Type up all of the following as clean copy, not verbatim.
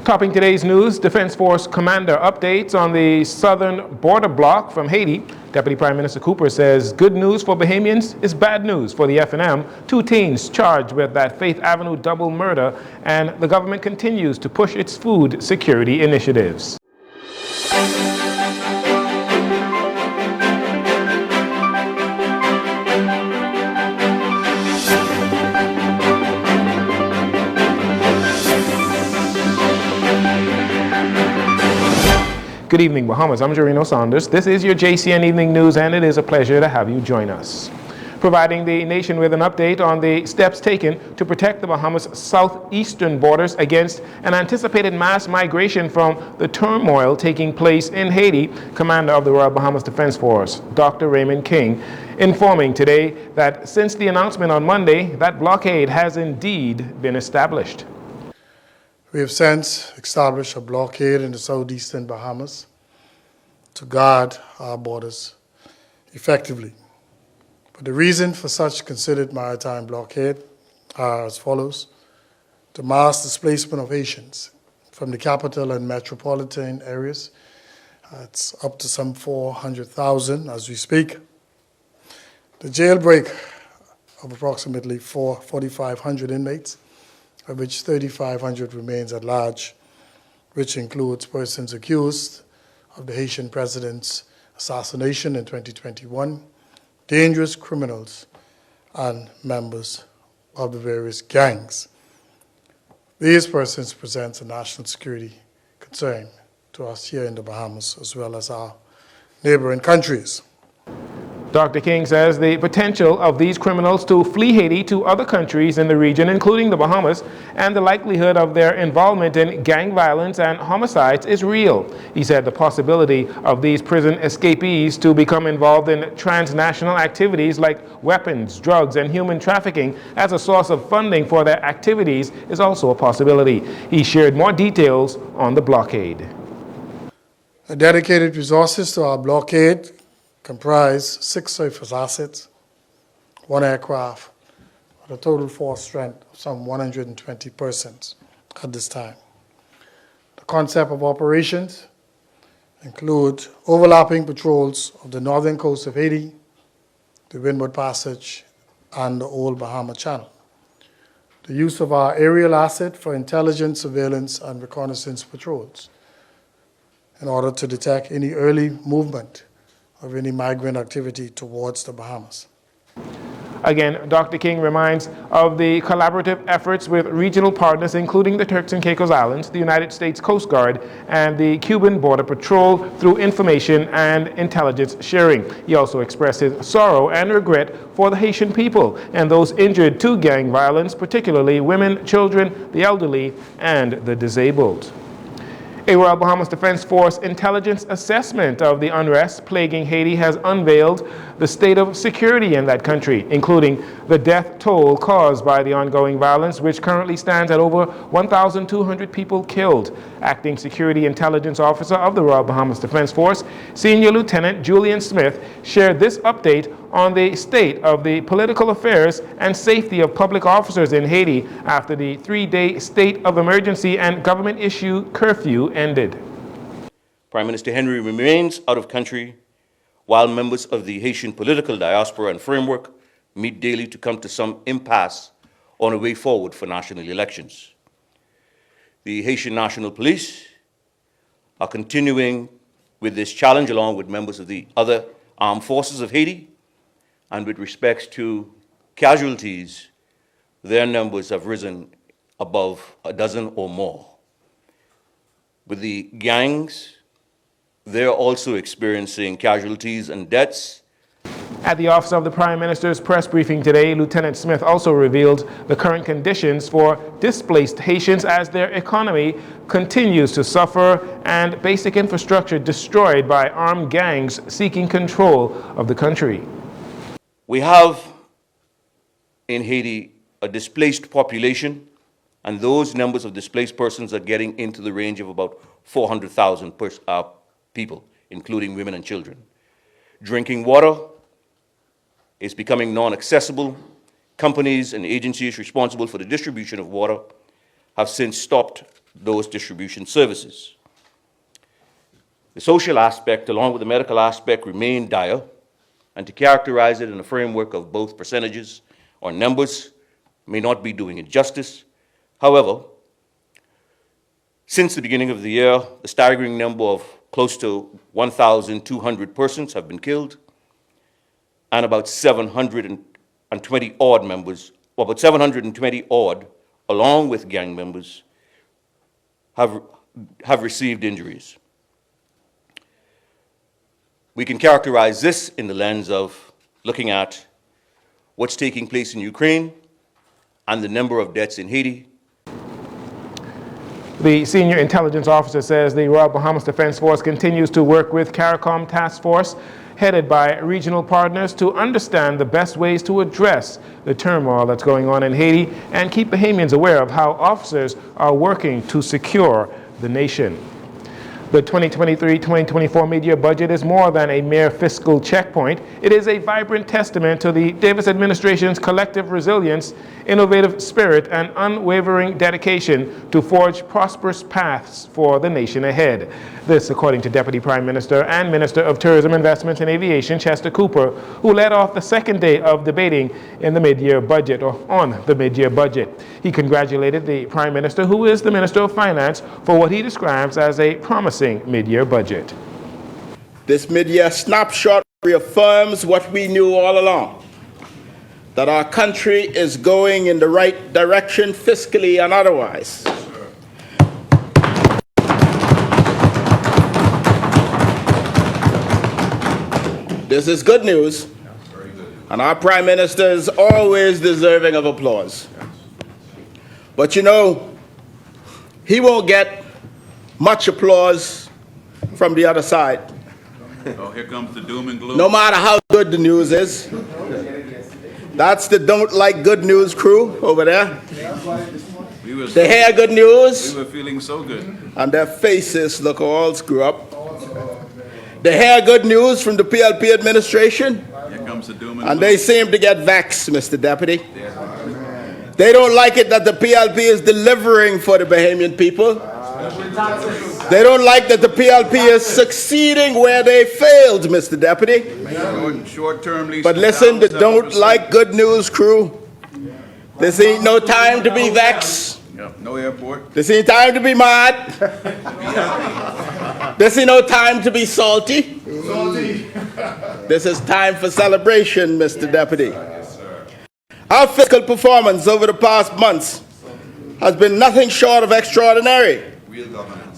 Topping today's news, Defense Force Commander updates on the southern border bloc from Haiti. Deputy Prime Minister Cooper says good news for Bahamians is bad news for the F&M. 2 teens charged with that Faith Avenue double murder, and the government continues to push its food security initiatives. Good evening, Bahamas. I'm Jarino Saunders. This is your JCN Evening News, and it is a pleasure to have you join us. Providing the nation with an update on the steps taken to protect the Bahamas' southeastern borders against an anticipated mass migration from the turmoil taking place in Haiti, Commander of the Royal Bahamas Defense Force, Dr. Raymond King, informing today that since the announcement on Monday, that blockade has indeed been established. We have since established a blockade in the southeastern Bahamas to guard our borders effectively. But the reason for such considered maritime blockade are as follows: the mass displacement of Haitians from the capital and metropolitan areas. It's up to some 400,000 as we speak. The jailbreak of approximately 4,500 inmates, of which 3,500 remains at large, which includes persons accused of the Haitian president's assassination in 2021, dangerous criminals, and members of the various gangs. These persons present a national security concern to us here in the Bahamas, as well as our neighboring countries. Dr. King says the potential of these criminals to flee Haiti to other countries in the region, including the Bahamas, and the likelihood of their involvement in gang violence and homicides is real. He said the possibility of these prison escapees to become involved in transnational activities like weapons, drugs, and human trafficking as a source of funding for their activities is also a possibility. He shared more details on the blockade. Dedicated resources to our blockade comprise 6 surface assets, 1 aircraft, with a total force strength of some 120 persons at this time. The concept of operations include overlapping patrols of the northern coast of Haiti, the Windward Passage, and the Old Bahama Channel. The use of our aerial asset for intelligence, surveillance, and reconnaissance patrols in order to detect any early movement of any migrant activity towards the Bahamas. Again, Dr. King reminds of the collaborative efforts with regional partners, including the Turks and Caicos Islands, the United States Coast Guard, and the Cuban Border Patrol through information and intelligence sharing. He also expressed his sorrow and regret for the Haitian people and those injured to gang violence, particularly women, children, the elderly, and the disabled. A Royal Bahamas Defense Force intelligence assessment of the unrest plaguing Haiti has unveiled the state of security in that country, including the death toll caused by the ongoing violence, which currently stands at over 1,200 people killed. Acting Security Intelligence Officer of the Royal Bahamas Defense Force, Senior Lieutenant Jcn Smith, shared this update on the state of the political affairs and safety of public officers in Haiti after the 3-day state of emergency and government-issued curfew ended. Prime Minister Henry remains out of country while members of the Haitian political diaspora and framework meet daily to come to some impasse on a way forward for national elections. The Haitian National Police are continuing with this challenge along with members of the other armed forces of Haiti, and with respect to casualties, their numbers have risen above a dozen or more. With the gangs, they're also experiencing casualties and deaths. At the Office of the Prime Minister's press briefing today, Lieutenant Smith also revealed the current conditions for displaced Haitians as their economy continues to suffer and basic infrastructure destroyed by armed gangs seeking control of the country. We have in Haiti a displaced population, and those numbers of displaced persons are getting into the range of about 400,000 people, including women and children. Drinking water is becoming non-accessible. Companies and agencies responsible for the distribution of water have since stopped those distribution services. The social aspect, along with the medical aspect, remain dire, and to characterize it in a framework of both percentages or numbers may not be doing it justice. However, since the beginning of the year, the staggering number of close to 1,200 persons have been killed, and about 720 odd members, or about 720 odd, along with gang members, have received injuries. We can characterize this in the lens of looking at what's taking place in Ukraine and the number of deaths in Haiti. The senior intelligence officer says the Royal Bahamas Defense Force continues to work with CARICOM Task Force, headed by regional partners, to understand the best ways to address the turmoil that's going on in Haiti and keep Bahamians aware of how officers are working to secure the nation. The 2023-2024 midyear budget is more than a mere fiscal checkpoint. It is a vibrant testament to the Davis administration's collective resilience, innovative spirit, and unwavering dedication to forge prosperous paths for the nation ahead. This, according to Deputy Prime Minister and Minister of Tourism, Investment, and Aviation, Chester Cooper, who led off the second day of debating in the midyear budget, or on the midyear budget. He congratulated the Prime Minister, who is the Minister of Finance, for what he describes as a promising midyear budget. This midyear snapshot reaffirms what we knew all along, that our country is going in the right direction fiscally and otherwise. This is good news, and our Prime Minister is always deserving of applause. But you know, he won't get much applause from the other side. Oh, here comes the doom and gloom. No matter how good the news is. That's the don't like good news crew over there. They hear good news. We were feeling so good. And their faces look all screwed up. They hear good news from the PLP administration. Here comes the doom and And gloom. they seem to get vexed, Mr. Deputy. They don't like it that the PLP is delivering for the Bahamian people. They don't like that the PLP is succeeding where they failed, Mr. Deputy. Short-term lease. But listen, the don't like good news crew. This ain't no time to be vexed. Yep, no airport. This ain't time to be mad. This ain't no time to be salty. This is time for celebration, Mr. Deputy. Our fiscal performance over the past months has been nothing short of extraordinary.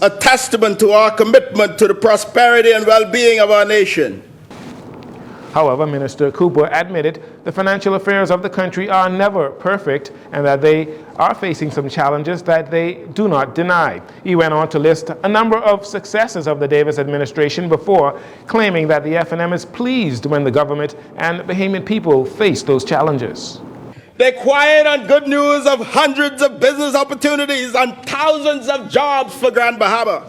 A testament to our commitment to the prosperity and well-being of our nation. However, Minister Cooper admitted the financial affairs of the country are never perfect and that they are facing some challenges that they do not deny. He went on to list a number of successes of the Davis administration before claiming that the FNM is pleased when the government and Bahamian people face those challenges. The quiet and good news of hundreds of business opportunities and thousands of jobs for Grand Bahama.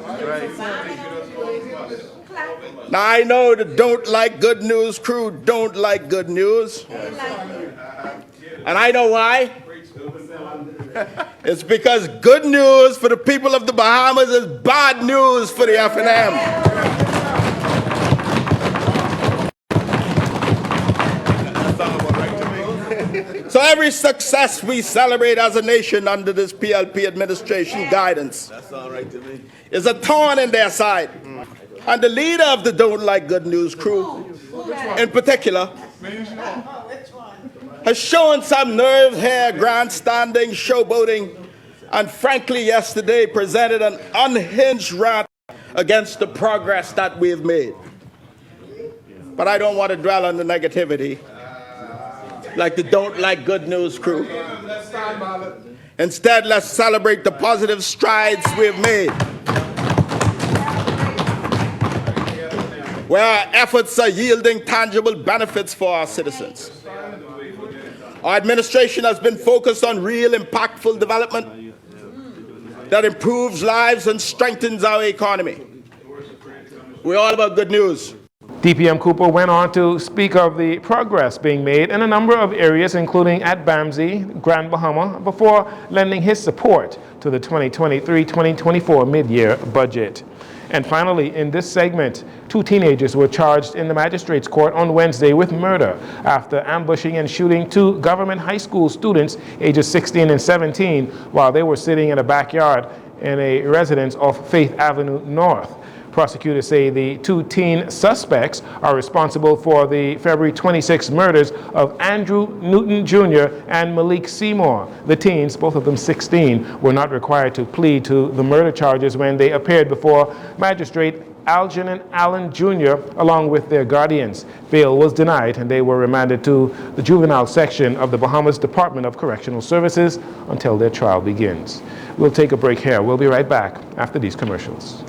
Now I know the don't like good news crew don't like good news. And I know why. It's because good news for the people of the Bahamas is bad news for the FNM. So every success we celebrate as a nation under this PLP administration guidance is a thorn in their side. And the leader of the Don't Like Good News crew, in particular, has shown some nerve here, grandstanding, showboating, and frankly yesterday presented an unhinged rant against the progress that we've made. But I don't want to dwell on the negativity like the Don't Like Good News crew. Instead, let's celebrate the positive strides we've made, where our efforts are yielding tangible benefits for our citizens. Our administration has been focused on real impactful development that improves lives and strengthens our economy. We're all about good news. DPM Cooper went on to speak of the progress being made in a number of areas, including at Bamsey, Grand Bahama, before lending his support to the 2023-2024 mid-year budget. And finally, in this segment, 2 teenagers were charged in the magistrate's court on Wednesday with murder after ambushing and shooting 2 government high school students ages 16 and 17 while they were sitting in a backyard in a residence off Faith Avenue North. Prosecutors say the 2 teen suspects are responsible for the February 26 murders of Andrew Newton Jr. and Malik Seymour. The teens, both of them 16, were not required to plead to the murder charges when they appeared before Magistrate Algernon Allen Jr. along with their guardians. Bail was denied and they were remanded to the juvenile section of the Bahamas Department of Correctional Services until their trial begins. We'll take a break here. We'll be right back after these commercials.